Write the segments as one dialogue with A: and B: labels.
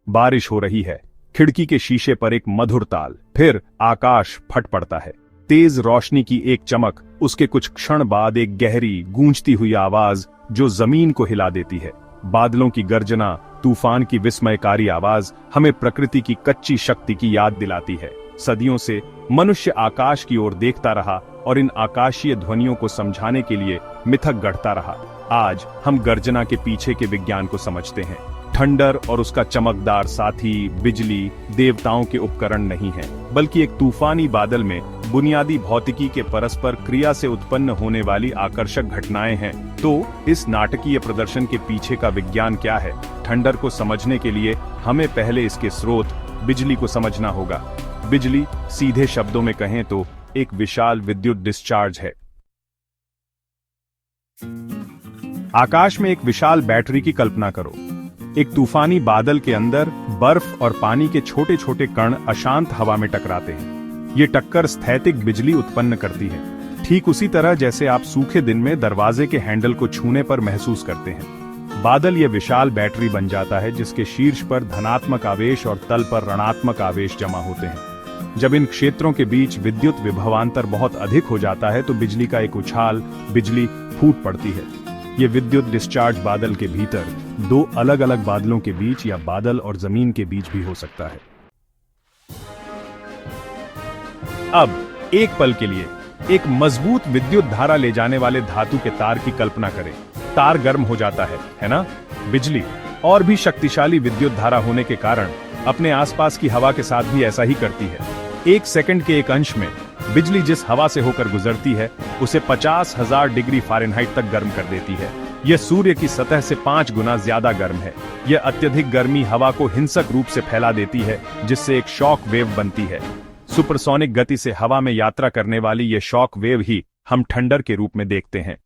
A: बारिश हो रही है, खिड़की के शीशे पर एक मधुर ताल, फिर आकाश फट पड़ता है। तेज रोशनी की एक चमक, उसके कुछ क्षण बाद एक गहरी गूंजती हुई आवाज जो जमीन को हिला देती है। बादलों की गर्जना, तूफान की विस्मयकारी आवाज हमें प्रकृति की कच्ची शक्ति की याद दिलाती है। सदियों से मनुष्य आकाश की ओर देखता रहा और इन आकाशीय ध्वनियों को समझाने के लिए मिथक गढ़ता रहा। आज हम गर्जना के पीछे के विज्ञान को समझते हैं। थंडर और उसका चमकदार साथी बिजली देवताओं के उपकरण नहीं है, बल्कि एक तूफानी बादल में बुनियादी भौतिकी के परस्पर क्रिया से उत्पन्न होने वाली आकर्षक घटनाएं हैं। तो इस नाटकीय प्रदर्शन के पीछे का विज्ञान क्या है? थंडर को समझने के लिए हमें पहले इसके स्रोत बिजली को समझना होगा। बिजली, सीधे शब्दों में कहें तो, एक विशाल विद्युत डिस्चार्ज है। आकाश में एक विशाल बैटरी की कल्पना करो। एक तूफानी बादल के अंदर बर्फ और पानी के छोटे छोटे कण अशांत हवा में टकराते हैं। ये टक्कर स्थैतिक बिजली उत्पन्न करती है, ठीक उसी तरह जैसे आप सूखे दिन में दरवाजे के हैंडल को छूने पर महसूस करते हैं। बादल ये विशाल बैटरी बन जाता है जिसके शीर्ष पर धनात्मक आवेश और तल पर ऋणात्मक आवेश जमा होते हैं। जब इन क्षेत्रों के बीच विद्युत विभवांतर बहुत अधिक हो जाता है तो बिजली का एक उछाल, बिजली फूट पड़ती है। ये विद्युत डिस्चार्ज बादल के भीतर दो अलग अलग बादलों के बीच या बादल और जमीन के बीच भी हो सकता है। अब एक पल के लिए एक मजबूत विद्युत धारा ले जाने वाले धातु के तार की कल्पना करें। तार गर्म हो जाता है ना? बिजली और भी शक्तिशाली विद्युत धारा होने के कारण अपने आसपास की हवा के साथ भी ऐसा ही करती है। एक सेकंड के एक अंश में बिजली जिस हवा से होकर गुजरती है उसे 50,000 डिग्री फ़ारेनहाइट तक गर्म कर देती है। यह सूर्य की सतह से 5 गुना ज्यादा गर्म है। यह अत्यधिक गर्मी हवा को हिंसक रूप से फैला देती है, जिससे एक शॉक वेव बनती है। सुपरसोनिक गति से हवा में यात्रा करने वाली यह शॉक वेव ही हम थंडर के रूप में देखते हैं।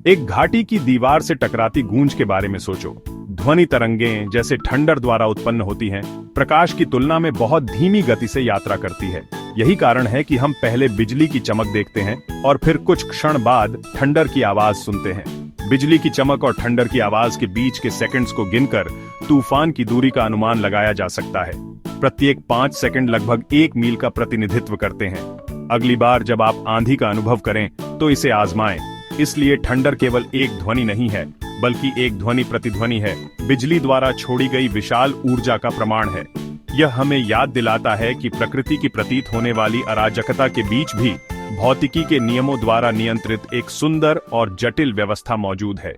A: एक घाटी की दीवार से टकराती गूंज के बारे में सोचो। ध्वनि तरंगें जैसे थंडर द्वारा उत्पन्न होती हैं, प्रकाश की तुलना में बहुत धीमी गति से यात्रा करती है। यही कारण है कि हम पहले बिजली की चमक देखते हैं और फिर कुछ क्षण बाद थंडर की आवाज सुनते हैं। बिजली की चमक और थंडर की आवाज के बीच के सेकंड्स को गिनकर तूफान की दूरी का अनुमान लगाया जा सकता है। प्रत्येक 5 सेकंड लगभग 1 मील का प्रतिनिधित्व करते हैं। अगली बार जब आप आंधी का अनुभव करें तो इसे आजमाएं। इसलिए थंडर केवल एक ध्वनि नहीं है, बल्कि एक ध्वनि प्रतिध्वनि है, बिजली द्वारा छोड़ी गई विशाल ऊर्जा का प्रमाण है। यह हमें याद दिलाता है कि प्रकृति की प्रतीत होने वाली अराजकता के बीच भी भौतिकी के नियमों द्वारा नियंत्रित एक सुंदर और जटिल व्यवस्था मौजूद है।